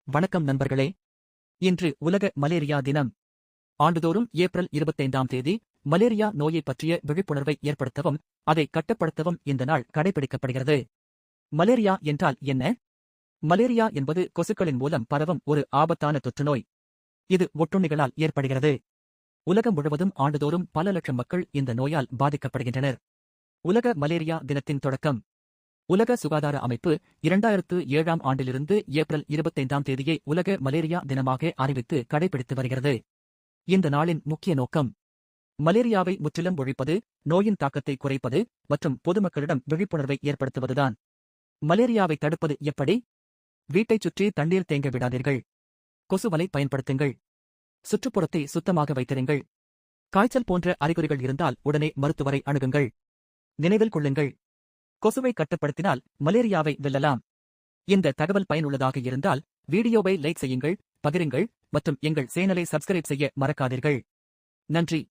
வணக்கம் நண்பர்களே. இன்று உலக மலேரியா தினம். ஆண்டுதோறும் ஏப்ரல் 25ஆம் தேதி மலேரியா நோயைப் பற்றிய விழிப்புணர்வை ஏற்படுத்தவும் அதை கட்டுப்படுத்தவும் இந்த நாள் கடைபிடிக்கப்படுகிறது. மலேரியா என்றால் என்ன? மலேரியா என்பது கொசுக்களின் மூலம் பரவும் ஒரு ஆபத்தான தொற்றுநோய். இது ஒட்டுண்ணிகளால் ஏற்படுகிறது. உலகம் முழுவதும் ஆண்டுதோறும் பல லட்சம் மக்கள் இந்த நோயால் பாதிக்கப்படுகின்றனர். உலக மலேரியா தினத்தின் தொடக்கம். உலக சுகாதார அமைப்பு 2007ஆம் ஆண்டிலிருந்து ஏப்ரல் 25ஆம் தேதியை உலக மலேரியா தினமாக அறிவித்து கடைபிடித்து வருகிறது. இந்த நாளின் முக்கிய நோக்கம் மலேரியாவை முற்றிலும் ஒழிப்பது, நோயின் தாக்கத்தை குறைப்பது மற்றும் பொதுமக்களிடம் விழிப்புணர்வை ஏற்படுத்துவதுதான். மலேரியாவை தடுப்பது எப்படி? வீட்டைச் சுற்றி தண்ணீர் தேங்க விடாதீர்கள். கொசுவலை பயன்படுத்துங்கள். சுற்றுப்புறத்தை சுத்தமாக வைத்திருங்கள். காய்ச்சல் போன்ற அறிகுறிகள் இருந்தால் உடனே மருத்துவரை அணுகுங்கள். நினைவில் கொள்ளுங்கள், கொசுவை கட்டுப்படுத்தினால் மலேரியாவை வெல்லலாம். இந்த தகவல் பயனுள்ளதாக இருந்தால் வீடியோவை லைக் செய்யுங்கள், பகிருங்கள் மற்றும் எங்கள் சேனலை சப்ஸ்கிரைப் செய்ய மறக்காதீர்கள். நன்றி.